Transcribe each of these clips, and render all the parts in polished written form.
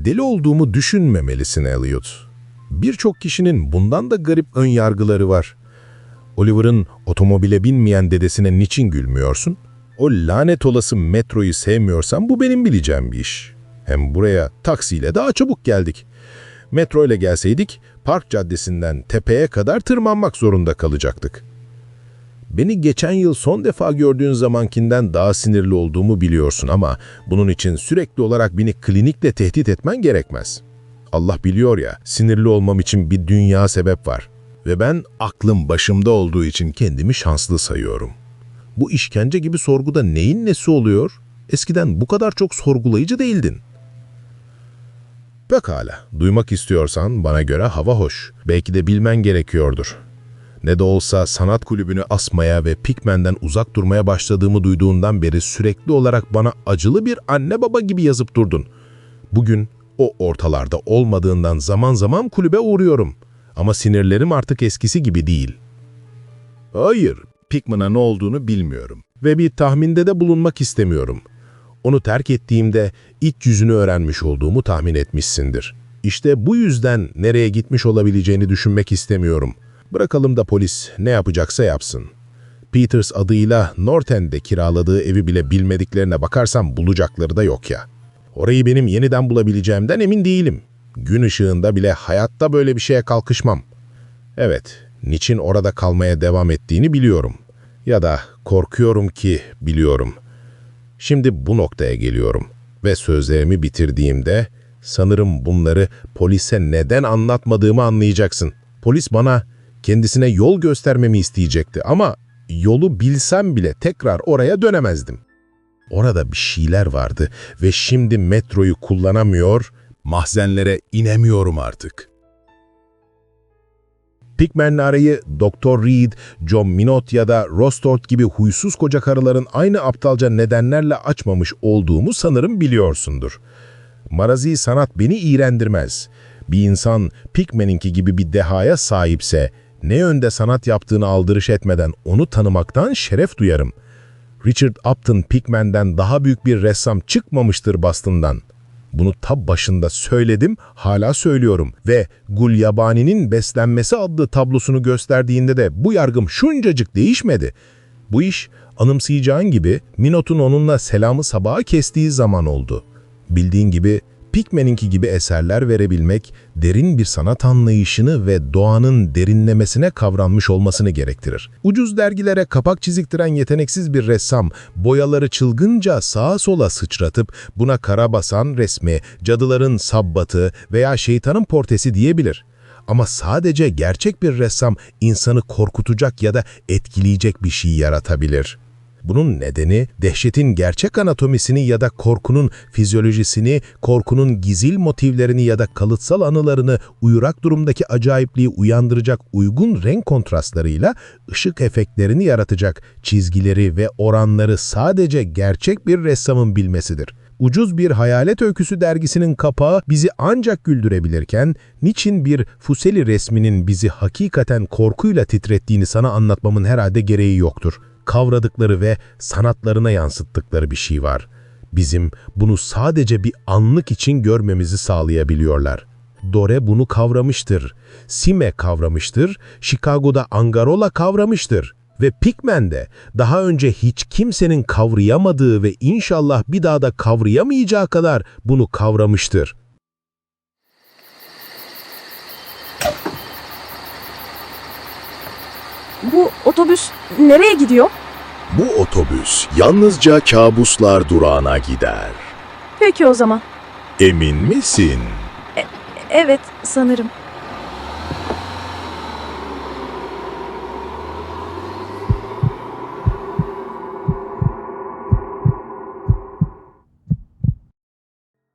Deli olduğumu düşünmemelisin Elliot. Birçok kişinin bundan da garip ön yargıları var. Oliver'ın otomobile binmeyen dedesine niçin gülmüyorsun? O lanet olası metroyu sevmiyorsan bu benim bileceğim bir iş. Hem buraya taksiyle daha çabuk geldik. Metro ile gelseydik Park Caddesi'nden tepeye kadar tırmanmak zorunda kalacaktık. Beni geçen yıl son defa gördüğün zamankinden daha sinirli olduğumu biliyorsun ama bunun için sürekli olarak beni klinikle tehdit etmen gerekmez. Allah biliyor ya, sinirli olmam için bir dünya sebep var. Ve ben aklım başımda olduğu için kendimi şanslı sayıyorum. Bu işkence gibi sorguda neyin nesi oluyor? Eskiden bu kadar çok sorgulayıcı değildin. Pekala, duymak istiyorsan bana göre hava hoş. Belki de bilmen gerekiyordur. Ne de olsa sanat kulübünü asmaya ve Pickman'den uzak durmaya başladığımı duyduğundan beri sürekli olarak bana acılı bir anne baba gibi yazıp durdun. Bugün o ortalarda olmadığından zaman zaman kulübe uğruyorum. Ama sinirlerim artık eskisi gibi değil. Hayır, Pickman'a ne olduğunu bilmiyorum ve bir tahminde de bulunmak istemiyorum. Onu terk ettiğimde iç yüzünü öğrenmiş olduğumu tahmin etmişsindir. İşte bu yüzden nereye gitmiş olabileceğini düşünmek istemiyorum. Bırakalım da polis ne yapacaksa yapsın. Peters adıyla North End'de kiraladığı evi bile bilmediklerine bakarsam bulacakları da yok ya. Orayı benim yeniden bulabileceğimden emin değilim. Gün ışığında bile hayatta böyle bir şeye kalkışmam. Evet, niçin orada kalmaya devam ettiğini biliyorum. Ya da korkuyorum ki biliyorum. Şimdi bu noktaya geliyorum ve sözlerimi bitirdiğimde sanırım bunları polise neden anlatmadığımı anlayacaksın. Polis bana kendisine yol göstermemi isteyecekti ama yolu bilsem bile tekrar oraya dönemezdim. Orada bir şeyler vardı ve şimdi metroyu kullanamıyor, mahzenlere inemiyorum artık. Pickman'le arayı Dr. Reed, John Minot ya da Rostort gibi huysuz koca karıların aynı aptalca nedenlerle açmamış olduğumu sanırım biliyorsundur. Marazi sanat beni iğrendirmez. Bir insan Pickman'inki gibi bir dehaya sahipse, ne yönde sanat yaptığını aldırış etmeden onu tanımaktan şeref duyarım. Richard Upton Pickman'den daha büyük bir ressam çıkmamıştır Boston'dan. Bunu tab başında söyledim, hala söylüyorum ve Gulyabani'nin Beslenmesi adlı tablosunu gösterdiğinde de bu yargım şuncacık değişmedi. Bu iş anımsayacağın gibi Minot'un onunla selamı sabaha kestiği zaman oldu. Bildiğin gibi Pickman'inki gibi eserler verebilmek, derin bir sanat anlayışını ve doğanın derinlemesine kavranmış olmasını gerektirir. Ucuz dergilere kapak çiziktiren yeteneksiz bir ressam, boyaları çılgınca sağa sola sıçratıp buna karabasan resmi, cadıların sabbatı veya şeytanın portresi diyebilir. Ama sadece gerçek bir ressam insanı korkutacak ya da etkileyecek bir şey yaratabilir. Bunun nedeni dehşetin gerçek anatomisini ya da korkunun fizyolojisini, korkunun gizil motivlerini ya da kalıtsal anılarını uyurak durumdaki acayipliği uyandıracak uygun renk kontrastlarıyla ışık efektlerini yaratacak çizgileri ve oranları sadece gerçek bir ressamın bilmesidir. Ucuz bir hayalet öyküsü dergisinin kapağı bizi ancak güldürebilirken, niçin bir Fuseli resminin bizi hakikaten korkuyla titrettiğini sana anlatmamın herhalde gereği yoktur. Kavradıkları ve sanatlarına yansıttıkları bir şey var. Bizim bunu sadece bir anlık için görmemizi sağlayabiliyorlar. Dore bunu kavramıştır. Sime kavramıştır. Chicago'da Angarola kavramıştır. Ve Pickman de daha önce hiç kimsenin kavrayamadığı ve inşallah bir daha da kavrayamayacağı kadar bunu kavramıştır. Bu otobüs nereye gidiyor? Bu otobüs yalnızca kabuslar durağına gider. Peki o zaman. Emin misin? Evet, sanırım.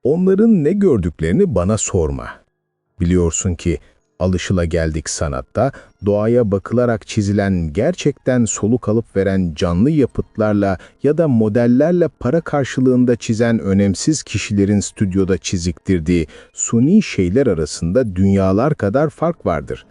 Onların ne gördüklerini bana sorma. Biliyorsun ki alışılageldik sanatta doğaya bakılarak çizilen gerçekten soluk alıp veren canlı yapıtlarla ya da modellerle para karşılığında çizen önemsiz kişilerin stüdyoda çiziktirdiği suni şeyler arasında dünyalar kadar fark vardır.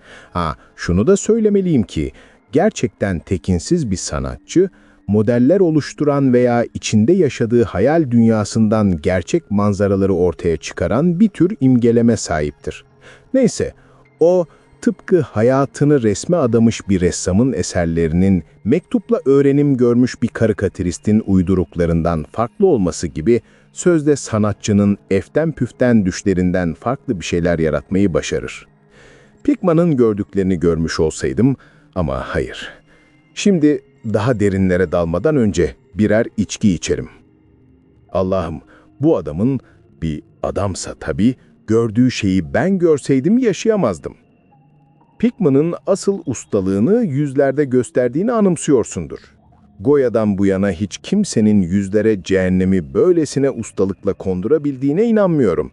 Şunu da söylemeliyim ki gerçekten tekinsiz bir sanatçı modeller oluşturan veya içinde yaşadığı hayal dünyasından gerçek manzaraları ortaya çıkaran bir tür imgeleme sahiptir. Neyse, o tıpkı hayatını resme adamış bir ressamın eserlerinin mektupla öğrenim görmüş bir karikatüristin uyduruklarından farklı olması gibi sözde sanatçının eften püften düşlerinden farklı bir şeyler yaratmayı başarır. Pickman'ın gördüklerini görmüş olsaydım ama hayır. Şimdi daha derinlere dalmadan önce birer içki içerim. Allah'ım, bu adamın bir adamsa tabii gördüğü şeyi ben görseydim yaşayamazdım. Pickman'ın asıl ustalığını yüzlerde gösterdiğini anımsıyorsundur. Goya'dan bu yana hiç kimsenin yüzlere cehennemi böylesine ustalıkla kondurabildiğine inanmıyorum.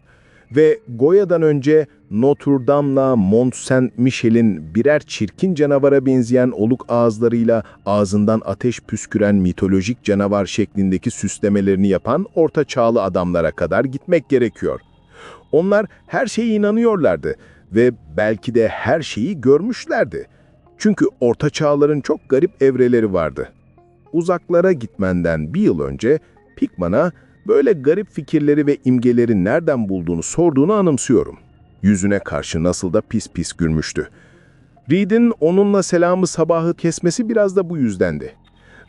Ve Goya'dan önce Notre Dame'la Mont Saint-Michel'in birer çirkin canavara benzeyen oluk ağızlarıyla ağzından ateş püsküren mitolojik canavar şeklindeki süslemelerini yapan orta çağlı adamlara kadar gitmek gerekiyor. Onlar her şeye inanıyorlardı ve belki de her şeyi görmüşlerdi. Çünkü orta çağların çok garip evreleri vardı. Uzaklara gitmenden bir yıl önce Pickman'a böyle garip fikirleri ve imgeleri nereden bulduğunu sorduğunu anımsıyorum. Yüzüne karşı nasıl da pis pis gülmüştü. Reed'in onunla selamı sabahı kesmesi biraz da bu yüzdendi.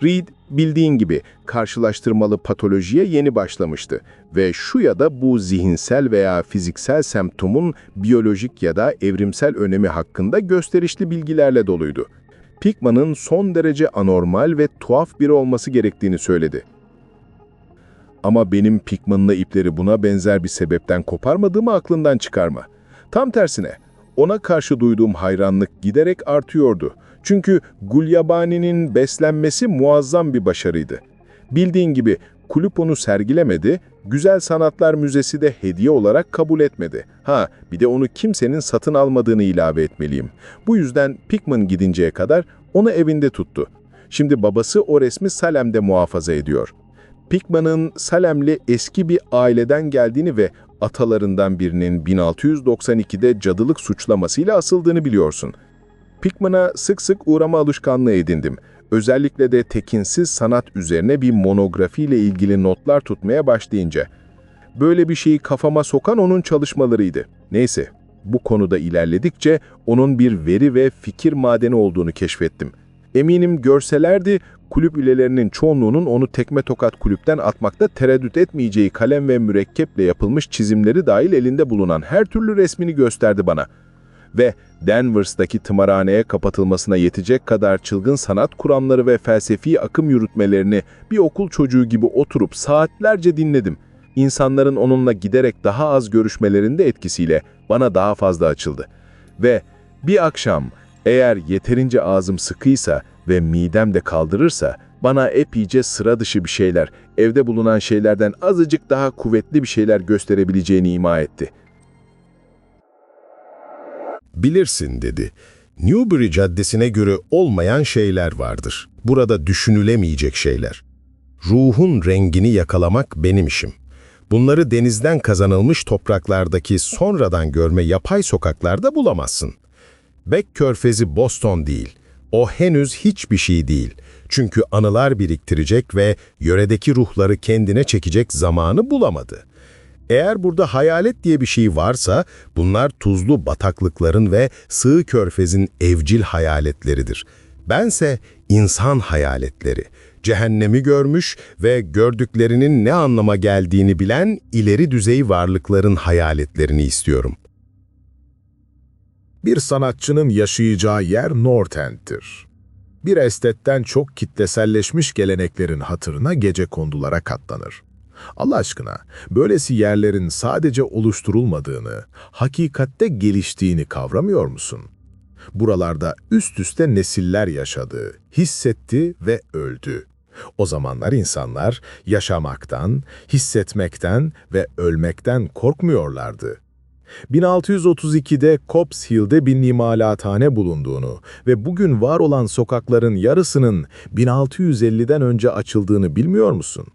Reed, bildiğin gibi karşılaştırmalı patolojiye yeni başlamıştı ve şu ya da bu zihinsel veya fiziksel semptomun biyolojik ya da evrimsel önemi hakkında gösterişli bilgilerle doluydu. Pickman'ın son derece anormal ve tuhaf biri olması gerektiğini söyledi. Ama benim Pickman'la ipleri buna benzer bir sebepten koparmadığımı aklından çıkarma. Tam tersine, ona karşı duyduğum hayranlık giderek artıyordu. Çünkü Gulyabani'nin beslenmesi muazzam bir başarıydı. Bildiğin gibi kulüp onu sergilemedi, Güzel Sanatlar Müzesi de hediye olarak kabul etmedi. Bir de onu kimsenin satın almadığını ilave etmeliyim. Bu yüzden Pickman gidinceye kadar onu evinde tuttu. Şimdi babası o resmi Salem'de muhafaza ediyor. Pickman'ın Salemli eski bir aileden geldiğini ve atalarından birinin 1692'de cadılık suçlamasıyla asıldığını biliyorsun. Pickman'a sık sık uğrama alışkanlığı edindim. Özellikle de tekinsiz sanat üzerine bir monografiyle ilgili notlar tutmaya başlayınca. Böyle bir şeyi kafama sokan onun çalışmalarıydı. Neyse, bu konuda ilerledikçe onun bir veri ve fikir madeni olduğunu keşfettim. Eminim görselerdi, kulüp üyelerinin çoğunluğunun onu tekme tokat kulüpten atmakta tereddüt etmeyeceği kalem ve mürekkeple yapılmış çizimleri dahil elinde bulunan her türlü resmini gösterdi bana. Ve Danvers'taki tımarhaneye kapatılmasına yetecek kadar çılgın sanat kuramları ve felsefi akım yürütmelerini bir okul çocuğu gibi oturup saatlerce dinledim. İnsanların onunla giderek daha az görüşmelerinde etkisiyle bana daha fazla açıldı. Ve bir akşam eğer yeterince ağzım sıkıysa ve midem de kaldırırsa bana epeyce sıra dışı bir şeyler, evde bulunan şeylerden azıcık daha kuvvetli bir şeyler gösterebileceğini ima etti. Bilirsin dedi. Newbury Caddesi'ne göre olmayan şeyler vardır. Burada düşünülemeyecek şeyler. Ruhun rengini yakalamak benim işim. Bunları denizden kazanılmış topraklardaki sonradan görme yapay sokaklarda bulamazsın. Beck Körfezi Boston değil. O henüz hiçbir şey değil. Çünkü anılar biriktirecek ve yöredeki ruhları kendine çekecek zamanı bulamadı. Eğer burada hayalet diye bir şey varsa, bunlar tuzlu bataklıkların ve sığ körfezin evcil hayaletleridir. Bense insan hayaletleri, cehennemi görmüş ve gördüklerinin ne anlama geldiğini bilen ileri düzey varlıkların hayaletlerini istiyorum. Bir sanatçının yaşayacağı yer North End'tir. Bir estetten çok kitleselleşmiş geleneklerin hatırına gecekondulara katlanır. Allah aşkına, böylesi yerlerin sadece oluşturulmadığını, hakikatte geliştiğini kavramıyor musun? Buralarda üst üste nesiller yaşadı, hissetti ve öldü. O zamanlar insanlar yaşamaktan, hissetmekten ve ölmekten korkmuyorlardı. 1632'de Copp's Hill'de bir imalathane bulunduğunu ve bugün var olan sokakların yarısının 1650'den önce açıldığını bilmiyor musun?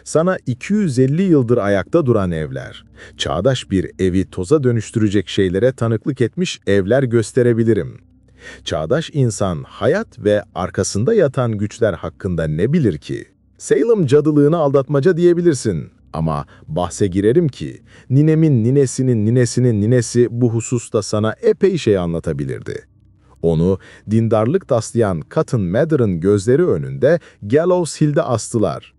Sana 250 yıldır ayakta duran evler, çağdaş bir evi toza dönüştürecek şeylere tanıklık etmiş evler gösterebilirim. Çağdaş insan hayat ve arkasında yatan güçler hakkında ne bilir ki? Salem cadılığını aldatmaca diyebilirsin. Ama bahse girerim ki ninemin ninesinin ninesinin ninesi bu hususta sana epey şey anlatabilirdi. Onu dindarlık taslayan Cotton Mather'ın gözleri önünde Gallows Hill'de astılar.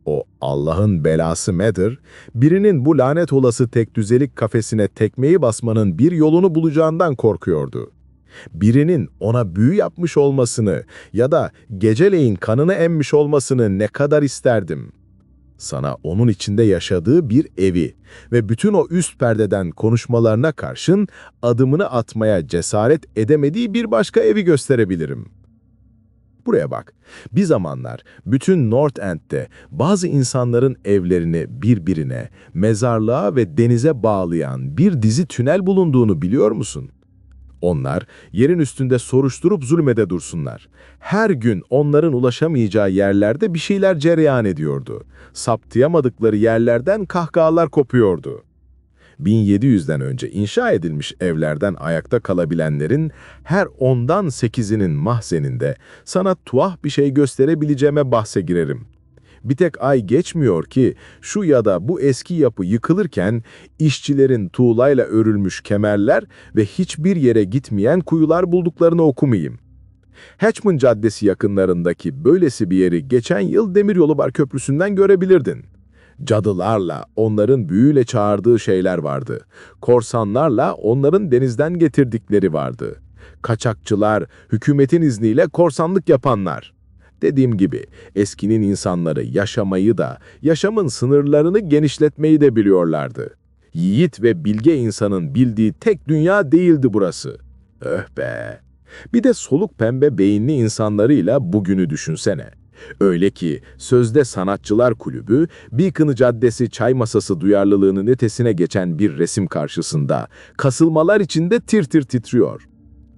O Allah'ın belası Mather, birinin bu lanet olası tekdüzelik kafesine tekmeyi basmanın bir yolunu bulacağından korkuyordu. Birinin ona büyü yapmış olmasını ya da geceleyin kanını emmiş olmasını ne kadar isterdim. Sana onun içinde yaşadığı bir evi ve bütün o üst perdeden konuşmalarına karşın adımını atmaya cesaret edemediği bir başka evi gösterebilirim. Buraya bak. Bir zamanlar bütün North End'de bazı insanların evlerini birbirine, mezarlığa ve denize bağlayan bir dizi tünel bulunduğunu biliyor musun? Onlar yerin üstünde soruşturup zulmede dursunlar. Her gün onların ulaşamayacağı yerlerde bir şeyler cereyan ediyordu. Saptayamadıkları yerlerden kahkahalar kopuyordu. 1700'den önce inşa edilmiş evlerden ayakta kalabilenlerin her 10'dan 8'inin mahzeninde sana tuhaf bir şey gösterebileceğime bahse girerim. Bir tek ay geçmiyor ki şu ya da bu eski yapı yıkılırken işçilerin tuğlayla örülmüş kemerler ve hiçbir yere gitmeyen kuyular bulduklarını okumayayım. Hatchman Caddesi yakınlarındaki böylesi bir yeri geçen yıl Demiryolu Bar Köprüsü'nden görebilirdin. Cadılarla onların büyüyle çağırdığı şeyler vardı. Korsanlarla onların denizden getirdikleri vardı. Kaçakçılar, hükümetin izniyle korsanlık yapanlar. Dediğim gibi eskinin insanları yaşamayı da, yaşamın sınırlarını genişletmeyi de biliyorlardı. Yiğit ve bilge insanın bildiği tek dünya değildi burası. Öh be! Bir de soluk pembe beyinli insanlarıyla bugünü düşünsene. Öyle ki sözde Sanatçılar Kulübü, Beacon Caddesi çay masası duyarlılığının ötesine geçen bir resim karşısında kasılmalar içinde tir tir titriyor.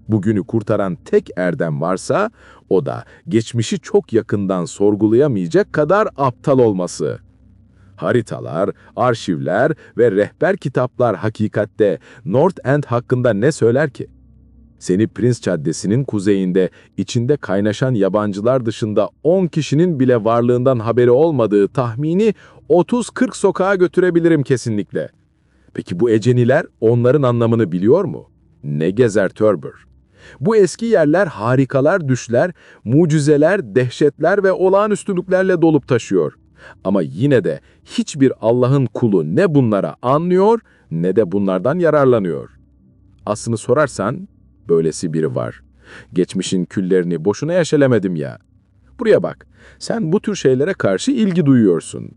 Bugünü kurtaran tek erdem varsa, o da geçmişi çok yakından sorgulayamayacak kadar aptal olması. Haritalar, arşivler ve rehber kitaplar hakikatte North End hakkında ne söyler ki? Seni Prince Caddesi'nin kuzeyinde, içinde kaynaşan yabancılar dışında 10 kişinin bile varlığından haberi olmadığı tahmini 30-40 sokağa götürebilirim kesinlikle. Peki bu eceniler onların anlamını biliyor mu? Ne gezer Törber? Bu eski yerler harikalar, düşler, mucizeler, dehşetler ve olağanüstülüklerle dolup taşıyor. Ama yine de hiçbir Allah'ın kulu ne bunlara anlıyor ne de bunlardan yararlanıyor. Aslını sorarsan, böylesi biri var. Geçmişin küllerini boşuna yaşelemedim ya. Buraya bak, sen bu tür şeylere karşı ilgi duyuyorsun.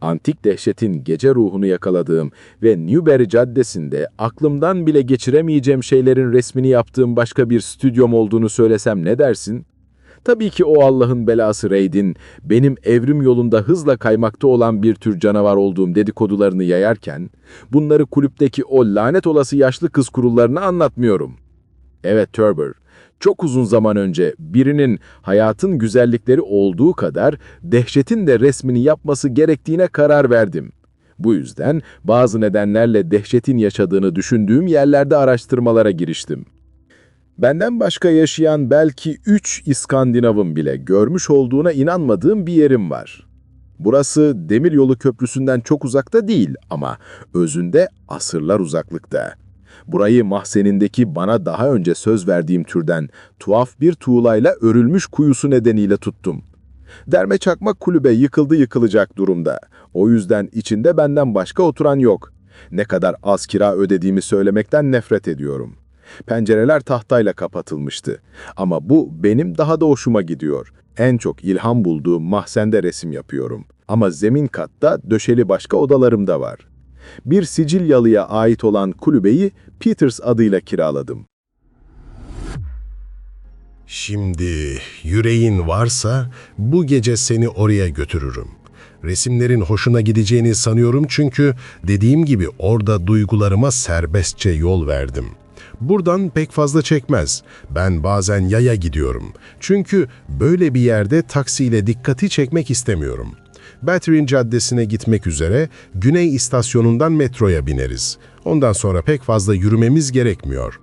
Antik dehşetin gece ruhunu yakaladığım ve Newberry Caddesi'nde aklımdan bile geçiremeyeceğim şeylerin resmini yaptığım başka bir stüdyom olduğunu söylesem ne dersin? Tabii ki o Allah'ın belası Reid'in benim evrim yolunda hızla kaymakta olan bir tür canavar olduğum dedikodularını yayarken, bunları kulüpteki o lanet olası yaşlı kız kurullarına anlatmıyorum. Evet Törber, çok uzun zaman önce birinin hayatın güzellikleri olduğu kadar dehşetin de resmini yapması gerektiğine karar verdim. Bu yüzden bazı nedenlerle dehşetin yaşadığını düşündüğüm yerlerde araştırmalara giriştim. Benden başka yaşayan belki 3 İskandinav'ın bile görmüş olduğuna inanmadığım bir yerim var. Burası Demiryolu Köprüsü'nden çok uzakta değil ama özünde asırlar uzaklıkta. Burayı mahzenindeki bana daha önce söz verdiğim türden tuhaf bir tuğlayla örülmüş kuyusu nedeniyle tuttum. Derme çakmak kulübe yıkıldı yıkılacak durumda. O yüzden içinde benden başka oturan yok. Ne kadar az kira ödediğimi söylemekten nefret ediyorum. Pencereler tahtayla kapatılmıştı. Ama bu benim daha da hoşuma gidiyor. En çok ilham bulduğum mahzende resim yapıyorum. Ama zemin katta döşeli başka odalarım da var. Bir Sicilyalı'ya ait olan kulübeyi Peters adıyla kiraladım. Şimdi yüreğin varsa bu gece seni oraya götürürüm. Resimlerin hoşuna gideceğini sanıyorum çünkü dediğim gibi orada duygularıma serbestçe yol verdim. Buradan pek fazla çekmez. Ben bazen yaya gidiyorum. Çünkü böyle bir yerde taksiyle dikkati çekmek istemiyorum. Battery Caddesi'ne gitmek üzere Güney İstasyonu'ndan metroya bineriz. Ondan sonra pek fazla yürümemiz gerekmiyor.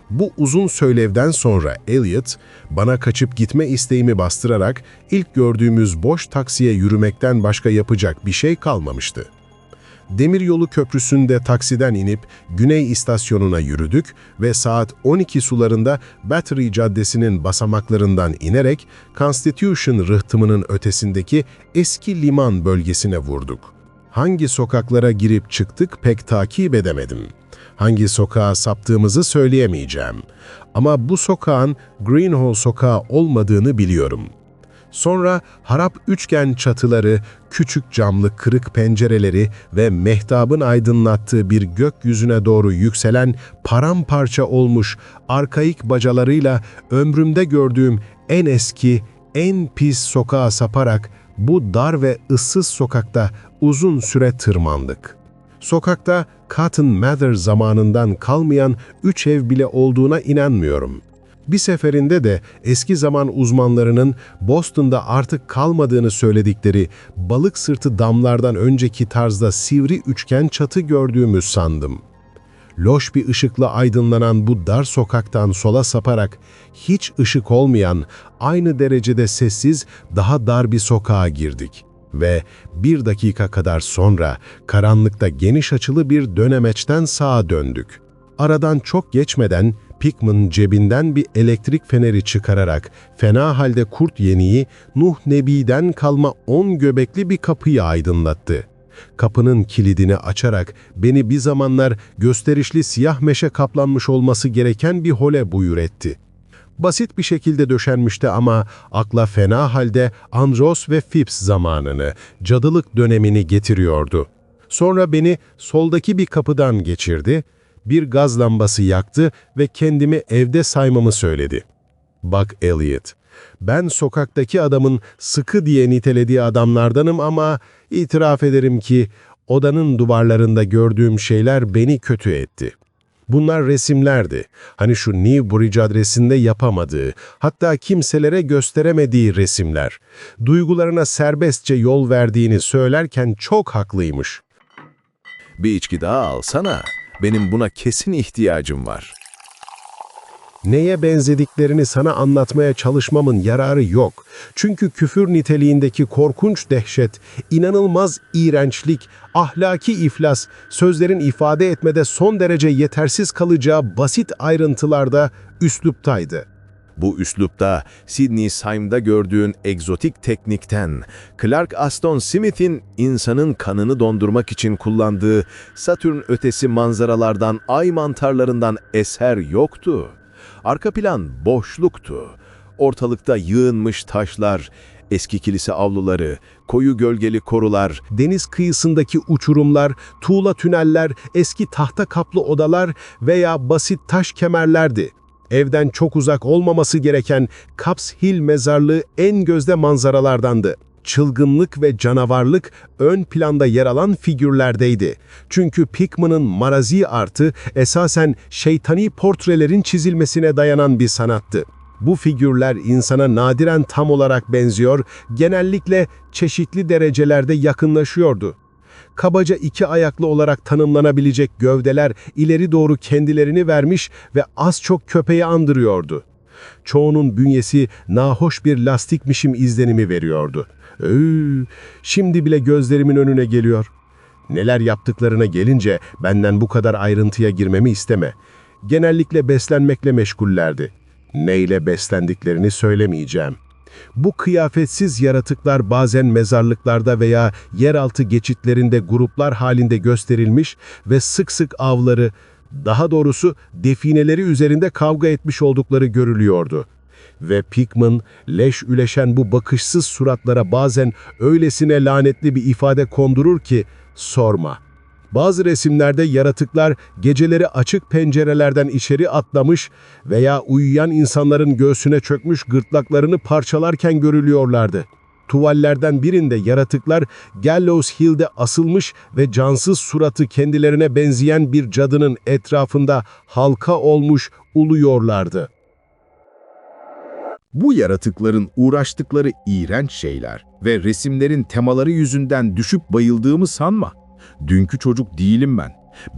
Bu uzun söylevden sonra Elliot, bana kaçıp gitme isteğimi bastırarak ilk gördüğümüz boş taksiye yürümekten başka yapacak bir şey kalmamıştı. Demiryolu köprüsünde taksiden inip Güney istasyonuna yürüdük ve saat 12 sularında Battery Caddesi'nin basamaklarından inerek Constitution rıhtımının ötesindeki eski liman bölgesine vurduk. Hangi sokaklara girip çıktık pek takip edemedim. Hangi sokağa saptığımızı söyleyemeyeceğim. Ama bu sokağın Greenhall sokağı olmadığını biliyorum. Sonra harap üçgen çatıları, küçük camlı kırık pencereleri ve mehtabın aydınlattığı bir gökyüzüne doğru yükselen paramparça olmuş arkaik bacalarıyla ömrümde gördüğüm en eski, en pis sokağa saparak bu dar ve ıssız sokakta uzun süre tırmandık. Sokakta Cotton Mather zamanından kalmayan 3 ev bile olduğuna inanmıyorum. Bir seferinde de eski zaman uzmanlarının Boston'da artık kalmadığını söyledikleri balık sırtı damlardan önceki tarzda sivri üçgen çatı gördüğümü sandım. Loş bir ışıkla aydınlanan bu dar sokaktan sola saparak hiç ışık olmayan, aynı derecede sessiz, daha dar bir sokağa girdik. Ve 1 dakika kadar sonra karanlıkta geniş açılı bir dönemeçten sağa döndük. Aradan çok geçmeden Pickman cebinden bir elektrik feneri çıkararak fena halde kurt yeniği Nuh Nebi'den kalma 10 göbekli bir kapıyı aydınlattı. Kapının kilidini açarak beni bir zamanlar gösterişli siyah meşe kaplanmış olması gereken bir hole buyur etti. Basit bir şekilde döşenmişti ama akla fena halde Andros ve Phipps zamanını, cadılık dönemini getiriyordu. Sonra beni soldaki bir kapıdan geçirdi, bir gaz lambası yaktı ve kendimi evde saymamı söyledi. Bak Elliot, ben sokaktaki adamın sıkı diye nitelediği adamlardanım ama itiraf ederim ki odanın duvarlarında gördüğüm şeyler beni kötü etti. Bunlar resimlerdi. Hani şu Newbridge adresinde yapamadığı, hatta kimselere gösteremediği resimler. Duygularına serbestçe yol verdiğini söylerken çok haklıymış. Bir içki daha alsana. Benim buna kesin ihtiyacım var. Neye benzediklerini sana anlatmaya çalışmamın yararı yok. Çünkü küfür niteliğindeki korkunç dehşet, inanılmaz iğrençlik, ahlaki iflas, sözlerin ifade etmede son derece yetersiz kalacağı basit ayrıntılarda üsluptaydı. Bu üslupta Sidney Sime'da gördüğün egzotik teknikten, Clark Aston Smith'in insanın kanını dondurmak için kullandığı Satürn ötesi manzaralardan, ay mantarlarından eser yoktu. Arka plan boşluktu. Ortalıkta yığınmış taşlar, eski kilise avluları, koyu gölgeli korular, Deniz kıyısındaki uçurumlar, tuğla tüneller, eski tahta kaplı odalar veya basit taş kemerlerdi. Evden çok uzak olmaması gereken Caps Hill mezarlığı en gözde manzaralardandı. Çılgınlık ve canavarlık ön planda yer alan figürlerdeydi. Çünkü Pickman'ın marazi artı esasen şeytani portrelerin çizilmesine dayanan bir sanattı. Bu figürler insana nadiren tam olarak benziyor, genellikle çeşitli derecelerde yakınlaşıyordu. Kabaca 2 ayaklı olarak tanımlanabilecek gövdeler ileri doğru kendilerini vermiş ve az çok köpeği andırıyordu. Çoğunun bünyesi nahoş bir lastikmişim izlenimi veriyordu. Şimdi bile gözlerimin önüne geliyor. Neler yaptıklarına gelince benden bu kadar ayrıntıya girmemi isteme. Genellikle beslenmekle meşgullerdi. Neyle beslendiklerini söylemeyeceğim. Bu kıyafetsiz yaratıklar bazen mezarlıklarda veya yeraltı geçitlerinde gruplar halinde gösterilmiş ve sık sık avları, daha doğrusu defineleri üzerinde kavga etmiş oldukları görülüyordu. Ve Pickman, leş üleşen bu bakışsız suratlara bazen öylesine lanetli bir ifade kondurur ki, sorma. Bazı resimlerde yaratıklar geceleri açık pencerelerden içeri atlamış veya uyuyan insanların göğsüne çökmüş gırtlaklarını parçalarken görülüyorlardı. Tuvallerden birinde yaratıklar Gallows Hill'de asılmış ve cansız suratı kendilerine benzeyen bir cadının etrafında halka olmuş uluyorlardı. Bu yaratıkların uğraştıkları iğrenç şeyler ve resimlerin temaları yüzünden düşüp bayıldığımı sanma. Dünkü çocuk değilim ben.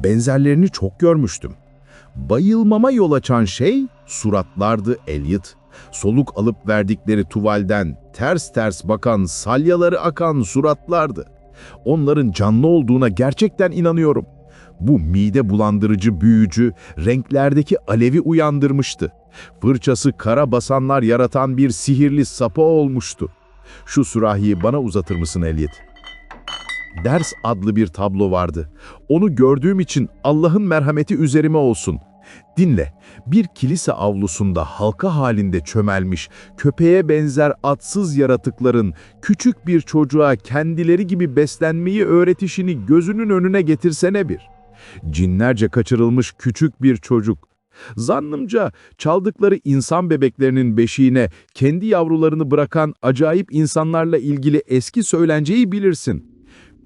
Benzerlerini çok görmüştüm. Bayılmama yol açan şey suratlardı Elliot. Soluk alıp verdikleri tuvalden ters ters bakan, salyaları akan suratlardı. Onların canlı olduğuna gerçekten inanıyorum. Bu mide bulandırıcı büyücü renklerdeki alevi uyandırmıştı. Fırçası kara basanlar yaratan bir sihirli sapa olmuştu. Şu sürahiyi bana uzatır mısın Elliot? Ders adlı bir tablo vardı. Onu gördüğüm için Allah'ın merhameti üzerime olsun. Dinle, bir kilise avlusunda halka halinde çömelmiş, köpeğe benzer atsız yaratıkların küçük bir çocuğa kendileri gibi beslenmeyi öğretişini gözünün önüne getirsene bir. Cinlerce kaçırılmış küçük bir çocuk. Zannımca çaldıkları insan bebeklerinin beşiğine kendi yavrularını bırakan acayip insanlarla ilgili eski söylenceyi bilirsin.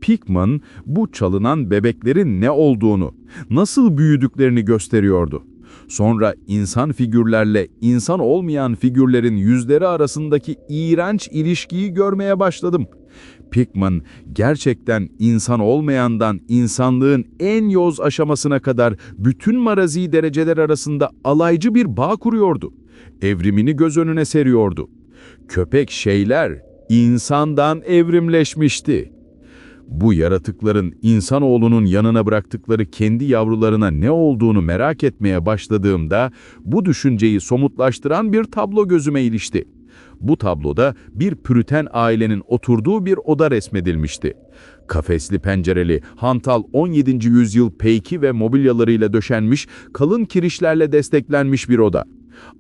Pickman bu çalınan bebeklerin ne olduğunu, nasıl büyüdüklerini gösteriyordu. Sonra insan figürlerle insan olmayan figürlerin yüzleri arasındaki iğrenç ilişkiyi görmeye başladım. Pickman gerçekten insan olmayandan insanlığın en yoz aşamasına kadar bütün marazi dereceler arasında alaycı bir bağ kuruyordu. Evrimini göz önüne seriyordu. Köpek şeyler insandan evrimleşmişti. Bu yaratıkların insanoğlunun yanına bıraktıkları kendi yavrularına ne olduğunu merak etmeye başladığımda bu düşünceyi somutlaştıran bir tablo gözüme ilişti. Bu tabloda bir Püriten ailenin oturduğu bir oda resmedilmişti. Kafesli pencereli, hantal 17. yüzyıl peyki ve mobilyalarıyla döşenmiş, kalın kirişlerle desteklenmiş bir oda.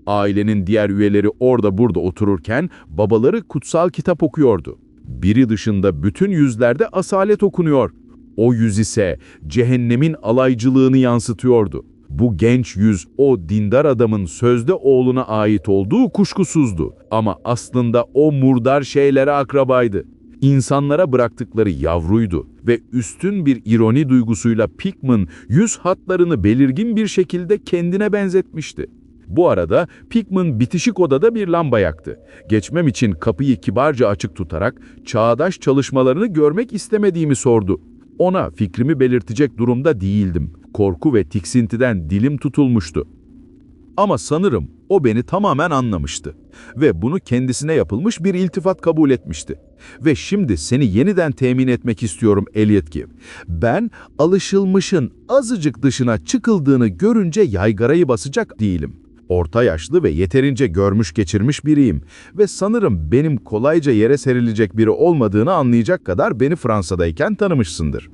Ailenin diğer üyeleri orada burada otururken babaları kutsal kitap okuyordu. Biri dışında bütün yüzlerde asalet okunuyor. O yüz ise cehennemin alaycılığını yansıtıyordu. Bu genç yüz o dindar adamın sözde oğluna ait olduğu kuşkusuzdu. Ama aslında o murdar şeylere akrabaydı. İnsanlara bıraktıkları yavruydu ve üstün bir ironi duygusuyla Pickman yüz hatlarını belirgin bir şekilde kendine benzetmişti. Bu arada Pickman bitişik odada bir lamba yaktı. Geçmem için kapıyı kibarca açık tutarak çağdaş çalışmalarını görmek istemediğimi sordu. Ona fikrimi belirtecek durumda değildim. Korku ve tiksintiden dilim tutulmuştu. Ama sanırım o beni tamamen anlamıştı ve bunu kendisine yapılmış bir iltifat kabul etmişti. Ve şimdi seni yeniden temin etmek istiyorum Elliot Gibb. Ben alışılmışın azıcık dışına çıkıldığını görünce yaygarayı basacak değilim. Orta yaşlı ve yeterince görmüş geçirmiş biriyim ve sanırım benim kolayca yere serilecek biri olmadığını anlayacak kadar beni Fransa'dayken tanımışsındır.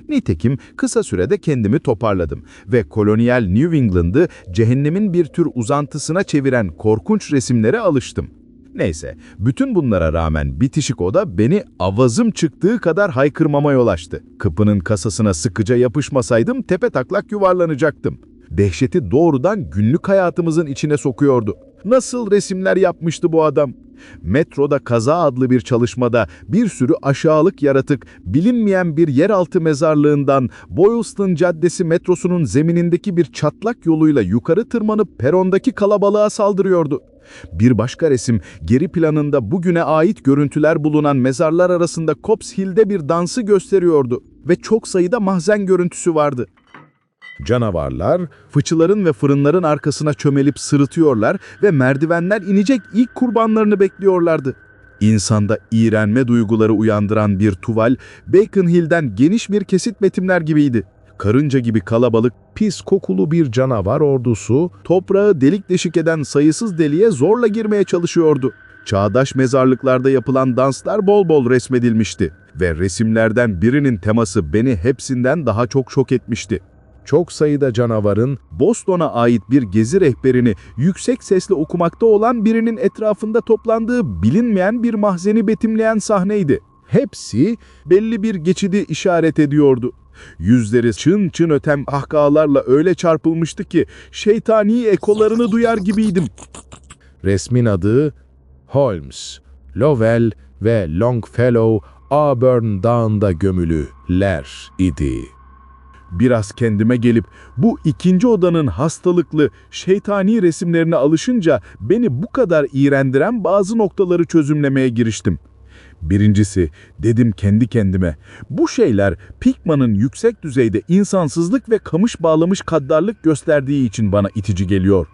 Nitekim kısa sürede kendimi toparladım ve kolonyal New England'ı cehennemin bir tür uzantısına çeviren korkunç resimlere alıştım. Neyse, bütün bunlara rağmen bitişik oda beni avazım çıktığı kadar haykırmama yol açtı. Kapının kasasına sıkıca yapışmasaydım tepetaklak yuvarlanacaktım. Dehşeti doğrudan günlük hayatımızın içine sokuyordu. Nasıl resimler yapmıştı bu adam? Metroda Kaza adlı bir çalışmada bir sürü aşağılık yaratık bilinmeyen bir yeraltı mezarlığından Boylston Caddesi metrosunun zeminindeki bir çatlak yoluyla yukarı tırmanıp perondaki kalabalığa saldırıyordu. Bir başka resim geri planında bugüne ait görüntüler bulunan mezarlar arasında Cops Hill'de bir dansı gösteriyordu ve çok sayıda mahzen görüntüsü vardı. Canavarlar, fıçıların ve fırınların arkasına çömelip sırıtıyorlar ve merdivenler inecek ilk kurbanlarını bekliyorlardı. İnsanda iğrenme duyguları uyandıran bir tuval, Bacon Hill'den geniş bir kesit betimler gibiydi. Karınca gibi kalabalık, pis kokulu bir canavar ordusu, toprağı delik deşik eden sayısız deliğe zorla girmeye çalışıyordu. Çağdaş mezarlıklarda yapılan danslar bol bol resmedilmişti ve resimlerden birinin teması beni hepsinden daha çok şok etmişti. Çok sayıda canavarın Boston'a ait bir gezi rehberini yüksek sesle okumakta olan birinin etrafında toplandığı bilinmeyen bir mahzeni betimleyen sahneydi. Hepsi belli bir geçidi işaret ediyordu. Yüzleri çın çın öten kahkahalarla öyle çarpılmıştı ki şeytani ekolarını duyar gibiydim. Resmin adı Holmes, Lovell ve Longfellow Auburn Dağı'nda gömülüler idi. Biraz kendime gelip bu ikinci odanın hastalıklı, şeytani resimlerine alışınca beni bu kadar iğrendiren bazı noktaları çözümlemeye giriştim. Birincisi, dedim kendi kendime, bu şeyler Pickman'ın yüksek düzeyde insansızlık ve kamış bağlamış gaddarlık gösterdiği için bana itici geliyor.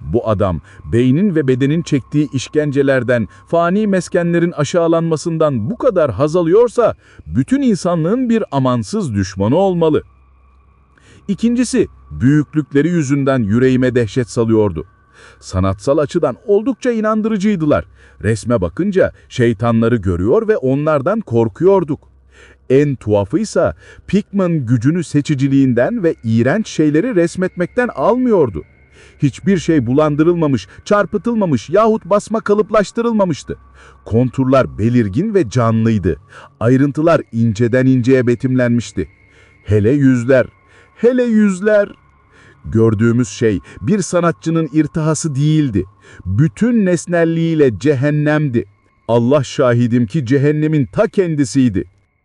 Bu adam, beynin ve bedenin çektiği işkencelerden, fani meskenlerin aşağılanmasından bu kadar haz alıyorsa, bütün insanlığın bir amansız düşmanı olmalı. İkincisi, büyüklükleri yüzünden yüreğime dehşet salıyordu. Sanatsal açıdan oldukça inandırıcıydılar. Resme bakınca şeytanları görüyor ve onlardan korkuyorduk. En tuhafıysa Pickman gücünü seçiciliğinden ve iğrenç şeyleri resmetmekten almıyordu. Hiçbir şey bulandırılmamış, çarpıtılmamış yahut basma kalıplaştırılmamıştı. Konturlar belirgin ve canlıydı. Ayrıntılar inceden inceye betimlenmişti. Hele yüzler, hele yüzler! Gördüğümüz şey bir sanatçının irtihası değildi. Bütün nesnelliğiyle cehennemdi. Allah şahidim ki cehennemin ta kendisiydi.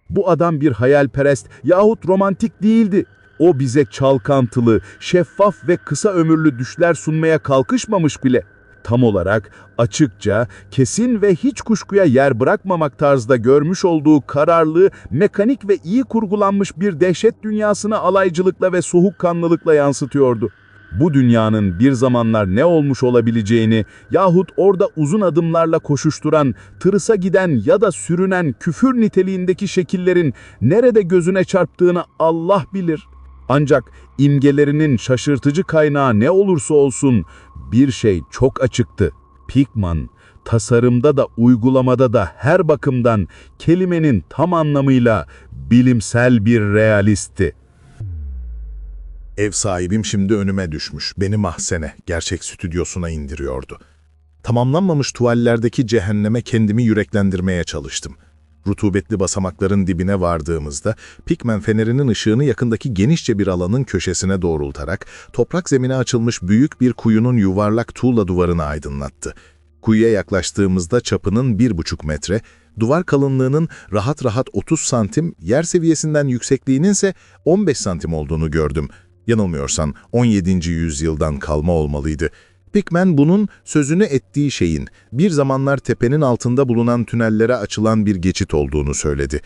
Bu adam bir hayalperest yahut romantik değildi. O bize çalkantılı, şeffaf ve kısa ömürlü düşler sunmaya kalkışmamış bile. Tam olarak, açıkça, kesin ve hiç kuşkuya yer bırakmamak tarzda görmüş olduğu kararlı, mekanik ve iyi kurgulanmış bir dehşet dünyasını alaycılıkla ve soğukkanlılıkla yansıtıyordu. Bu dünyanın bir zamanlar ne olmuş olabileceğini yahut orada uzun adımlarla koşuşturan, tırısa giden ya da sürünen küfür niteliğindeki şekillerin nerede gözüne çarptığını Allah bilir. Ancak imgelerinin şaşırtıcı kaynağı ne olursa olsun bir şey çok açıktı. Pickman, tasarımda da uygulamada da her bakımdan kelimenin tam anlamıyla bilimsel bir realistti. Ev sahibim şimdi önüme düşmüş. Beni mahzene, gerçek stüdyosuna indiriyordu. Tamamlanmamış tuvallerdeki cehenneme kendimi yüreklendirmeye çalıştım. Rutubetli basamakların dibine vardığımızda Pickman fenerinin ışığını yakındaki genişçe bir alanın köşesine doğrultarak toprak zemine açılmış büyük bir kuyunun yuvarlak tuğla duvarını aydınlattı. Kuyuya yaklaştığımızda çapının 1,5 metre, duvar kalınlığının rahat rahat 30 santim, yer seviyesinden yüksekliğinin ise 15 santim olduğunu gördüm. Yanılmıyorsam 17. yüzyıldan kalma olmalıydı. Pickman bunun sözünü ettiği şeyin bir zamanlar tepenin altında bulunan tünellere açılan bir geçit olduğunu söyledi.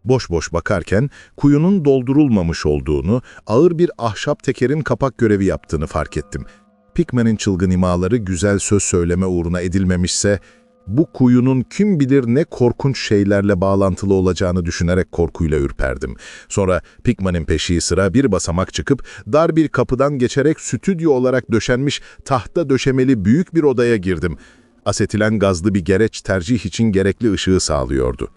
Boş boş bakarken kuyunun doldurulmamış olduğunu, ağır bir ahşap tekerin kapak görevi yaptığını fark ettim. Pickman'in çılgın imaları güzel söz söyleme uğruna edilmemişse, bu kuyunun kim bilir ne korkunç şeylerle bağlantılı olacağını düşünerek korkuyla ürperdim. Sonra Pickman'in peşi sıra bir basamak çıkıp dar bir kapıdan geçerek stüdyo olarak döşenmiş tahta döşemeli büyük bir odaya girdim. Asetilen gazlı bir gereç tercih için gerekli ışığı sağlıyordu.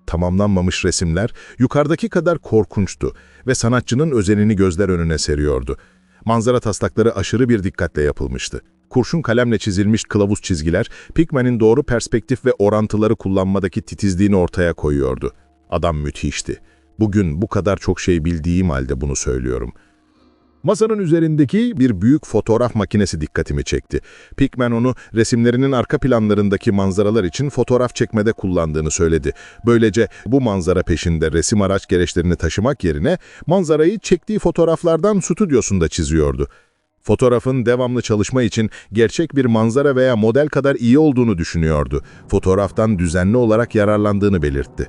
Tamamlanmamış resimler yukarıdaki kadar korkunçtu ve sanatçının özenini gözler önüne seriyordu. Manzara taslakları aşırı bir dikkatle yapılmıştı. Kurşun kalemle çizilmiş kılavuz çizgiler, Pickman'in doğru perspektif ve orantıları kullanmadaki titizliğini ortaya koyuyordu. Adam müthişti. Bugün bu kadar çok şey bildiğim halde bunu söylüyorum. Masanın üzerindeki bir büyük fotoğraf makinesi dikkatimi çekti. Pickman onu resimlerinin arka planlarındaki manzaralar için fotoğraf çekmede kullandığını söyledi. Böylece bu manzara peşinde resim araç gereçlerini taşımak yerine manzarayı çektiği fotoğraflardan stüdyosunda çiziyordu. Fotoğrafın devamlı çalışma için gerçek bir manzara veya model kadar iyi olduğunu düşünüyordu. Fotoğraftan düzenli olarak yararlandığını belirtti.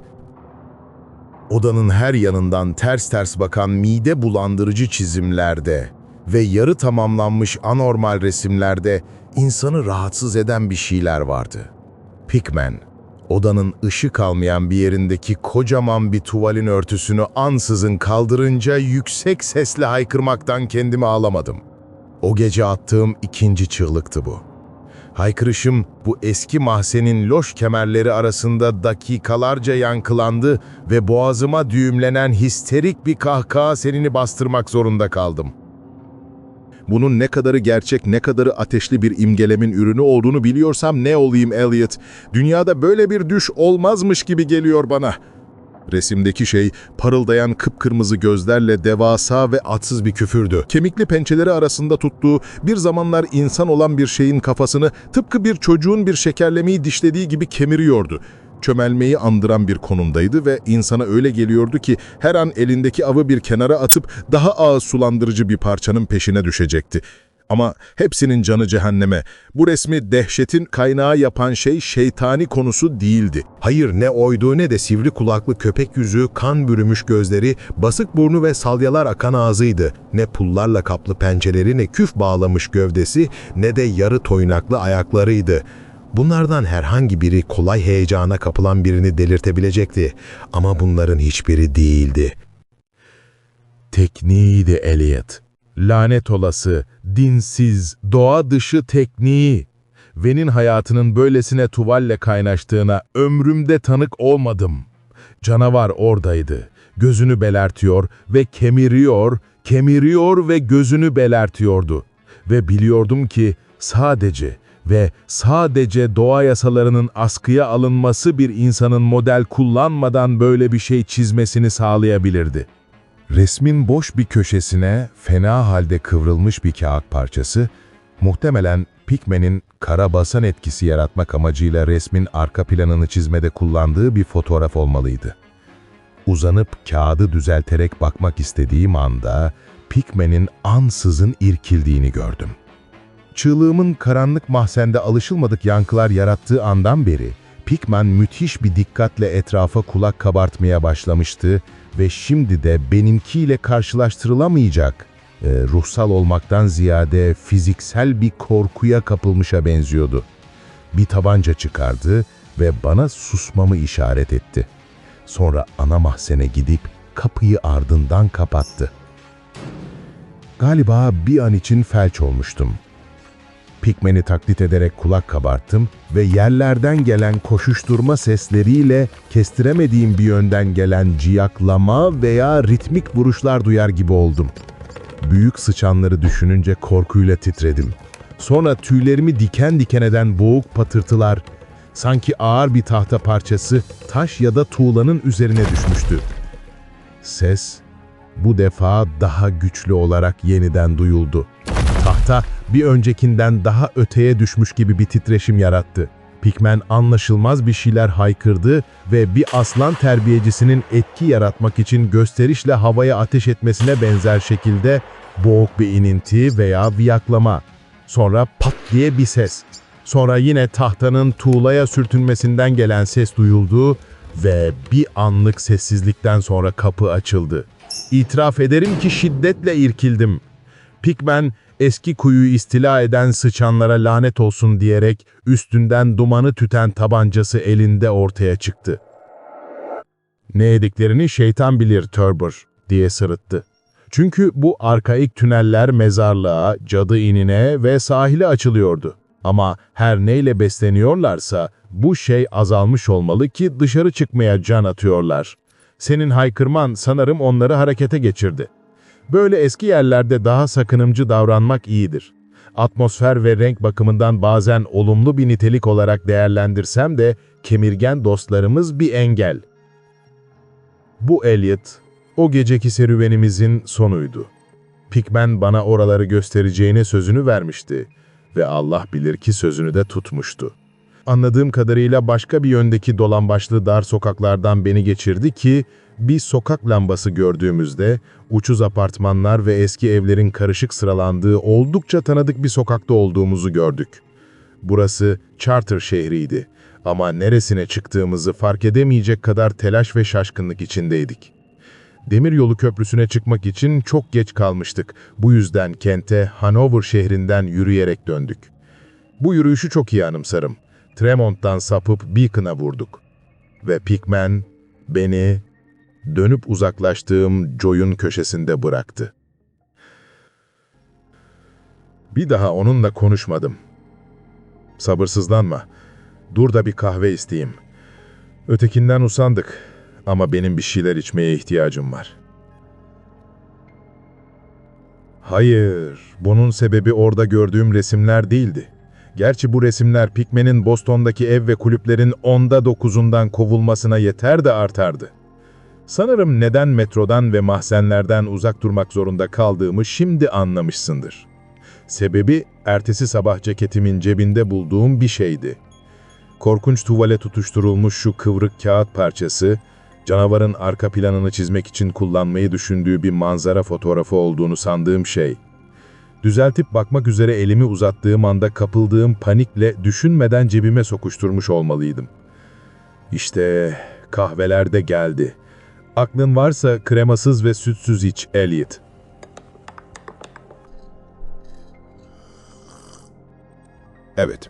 Odanın her yanından ters ters bakan mide bulandırıcı çizimlerde ve yarı tamamlanmış anormal resimlerde insanı rahatsız eden bir şeyler vardı. Pickman, odanın ışık almayan bir yerindeki kocaman bir tuvalin örtüsünü ansızın kaldırınca yüksek sesle haykırmaktan kendimi alamadım. O gece attığım ikinci çığlıktı bu. Haykırışım bu eski mahzenin loş kemerleri arasında dakikalarca yankılandı ve boğazıma düğümlenen histerik bir kahkaha selini bastırmak zorunda kaldım. Bunun ne kadarı gerçek, ne kadarı ateşli bir imgelemin ürünü olduğunu biliyorsam ne olayım Elliot? Dünyada böyle bir düş olmazmış gibi geliyor bana. Resimdeki şey parıldayan kıpkırmızı gözlerle devasa ve atsız bir küfürdü. Kemikli pençeleri arasında tuttuğu bir zamanlar insan olan bir şeyin kafasını tıpkı bir çocuğun bir şekerlemeyi dişlediği gibi kemiriyordu. Çömelmeyi andıran bir konumdaydı ve insana öyle geliyordu ki her an elindeki avı bir kenara atıp daha ağız sulandırıcı bir parçanın peşine düşecekti. Ama hepsinin canı cehenneme. Bu resmi dehşetin kaynağı yapan şey şeytani konusu değildi. Hayır, ne oydu ne de sivri kulaklı köpek yüzü, kan bürümüş gözleri, basık burnu ve salyalar akan ağzıydı. Ne pullarla kaplı pençeleri, ne küf bağlamış gövdesi, ne de yarı toynaklı ayaklarıydı. Bunlardan herhangi biri kolay heyecana kapılan birini delirtebilecekti. Ama bunların hiçbiri değildi. Tekniğiydi Elliot. Lanet olası, dinsiz, doğa dışı tekniği. Ve'nin hayatının böylesine tuvalle kaynaştığına ömrümde tanık olmadım. Canavar oradaydı. Gözünü belertiyor ve kemiriyor, kemiriyor ve gözünü belertiyordu. Ve biliyordum ki sadece ve sadece doğa yasalarının askıya alınması bir insanın model kullanmadan böyle bir şey çizmesini sağlayabilirdi. Resmin boş bir köşesine fena halde kıvrılmış bir kağıt parçası, muhtemelen Pickman'in kara basan etkisi yaratmak amacıyla resmin arka planını çizmede kullandığı bir fotoğraf olmalıydı. Uzanıp kağıdı düzelterek bakmak istediğim anda Pickman'in ansızın irkildiğini gördüm. Çığlığımın karanlık mahzende alışılmadık yankılar yarattığı andan beri Pickman müthiş bir dikkatle etrafa kulak kabartmaya başlamıştı ve şimdi de benimkiyle karşılaştırılamayacak, ruhsal olmaktan ziyade fiziksel bir korkuya kapılmışa benziyordu. Bir tabanca çıkardı ve bana susmamı işaret etti. Sonra ana mahzene gidip kapıyı ardından kapattı. Galiba bir an için felç olmuştum. Pickman'i taklit ederek kulak kabarttım ve yerlerden gelen koşuşturma sesleriyle kestiremediğim bir yönden gelen ciyaklama veya ritmik vuruşlar duyar gibi oldum. Büyük sıçanları düşününce korkuyla titredim. Sonra tüylerimi diken diken eden boğuk patırtılar, sanki ağır bir tahta parçası taş ya da tuğlanın üzerine düşmüştü. Ses bu defa daha güçlü olarak yeniden duyuldu. Tahta bir öncekinden daha öteye düşmüş gibi bir titreşim yarattı. Pickman anlaşılmaz bir şeyler haykırdı ve bir aslan terbiyecisinin etki yaratmak için gösterişle havaya ateş etmesine benzer şekilde boğuk bir ininti veya viyaklama. Sonra pat diye bir ses. Sonra yine tahtanın tuğlaya sürtünmesinden gelen ses duyuldu ve bir anlık sessizlikten sonra kapı açıldı. İtiraf ederim ki şiddetle irkildim. Pickman, eski kuyuyu istila eden sıçanlara lanet olsun diyerek üstünden dumanı tüten tabancası elinde ortaya çıktı. "Ne ediklerini şeytan bilir Turbor," diye sırıttı. Çünkü bu arkaik tüneller mezarlığa, cadı inine ve sahile açılıyordu. Ama her neyle besleniyorlarsa bu şey azalmış olmalı ki dışarı çıkmaya can atıyorlar. Senin haykırman sanırım onları harekete geçirdi. Böyle eski yerlerde daha sakınımcı davranmak iyidir. Atmosfer ve renk bakımından bazen olumlu bir nitelik olarak değerlendirsem de kemirgen dostlarımız bir engel. Bu Elliot, o geceki serüvenimizin sonuydu. Pickman bana oraları göstereceğine sözünü vermişti ve Allah bilir ki sözünü de tutmuştu. Anladığım kadarıyla başka bir yöndeki dolambaçlı dar sokaklardan beni geçirdi ki bir sokak lambası gördüğümüzde uçuz apartmanlar ve eski evlerin karışık sıralandığı oldukça tanıdık bir sokakta olduğumuzu gördük. Burası Charter şehriydi ama neresine çıktığımızı fark edemeyecek kadar telaş ve şaşkınlık içindeydik. Demiryolu köprüsüne çıkmak için çok geç kalmıştık. Bu yüzden kente Hanover şehrinden yürüyerek döndük. Bu yürüyüşü çok iyi anımsarım. Tremont'tan sapıp Beacon'a vurduk. Ve Pickman beni dönüp uzaklaştığım Joy'un köşesinde bıraktı. Bir daha onunla konuşmadım. "Sabırsızlanma. Dur da bir kahve isteyeyim." Ötekinden usandık ama benim bir şeyler içmeye ihtiyacım var. Hayır, bunun sebebi orada gördüğüm resimler değildi. Gerçi bu resimler Pickman'in Boston'daki ev ve kulüplerin 9'undan kovulmasına yeter de artardı. Sanırım neden metrodan ve mahzenlerden uzak durmak zorunda kaldığımı şimdi anlamışsındır. Sebebi ertesi sabah ceketimin cebinde bulduğum bir şeydi. Korkunç tuvale tutuşturulmuş şu kıvrık kağıt parçası, canavarın arka planını çizmek için kullanmayı düşündüğü bir manzara fotoğrafı olduğunu sandığım şey. Düzeltip bakmak üzere elimi uzattığım anda kapıldığım panikle düşünmeden cebime sokuşturmuş olmalıydım. İşte kahveler de geldi. Aklın varsa kremasız ve sütsüz iç, Elliot. Evet,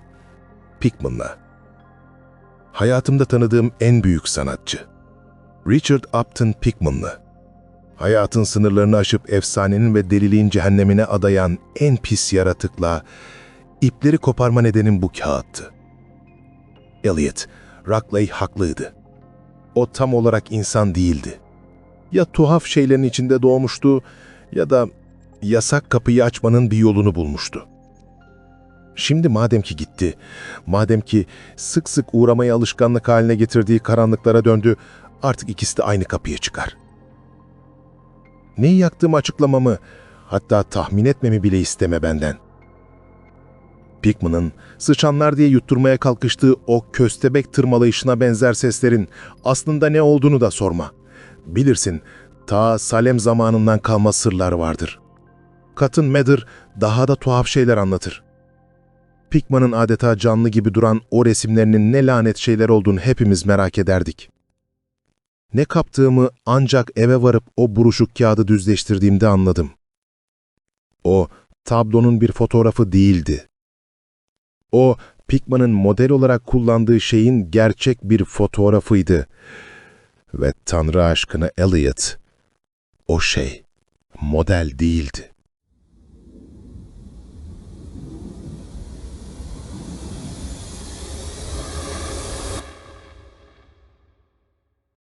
Pickman'la. Hayatımda tanıdığım en büyük sanatçı. Richard Upton Pickman'la. Hayatın sınırlarını aşıp efsanenin ve deliliğin cehennemine adayan en pis yaratıkla ipleri koparma nedenim bu kağıttı. Eliot, Rockley haklıydı. O tam olarak insan değildi. Ya tuhaf şeylerin içinde doğmuştu ya da yasak kapıyı açmanın bir yolunu bulmuştu. Şimdi madem ki gitti, madem ki sık sık uğramayı alışkanlık haline getirdiği karanlıklara döndü, artık ikisi de aynı kapıya çıkar. Neyi yaktığımı açıklamamı, hatta tahmin etmemi bile isteme benden. Pickman'ın sıçanlar diye yutturmaya kalkıştığı o köstebek tırmalayışına benzer seslerin aslında ne olduğunu da sorma. Bilirsin, ta Salem zamanından kalma sırlar vardır. Cotton Mather daha da tuhaf şeyler anlatır. Pickman'ın adeta canlı gibi duran o resimlerinin ne lanet şeyler olduğunu hepimiz merak ederdik. Ne kaptığımı ancak eve varıp o buruşuk kağıdı düzleştirdiğimde anladım. O, tablonun bir fotoğrafı değildi. O, Pickman'ın model olarak kullandığı şeyin gerçek bir fotoğrafıydı. Ve Tanrı aşkına Eliot, o şey model değildi.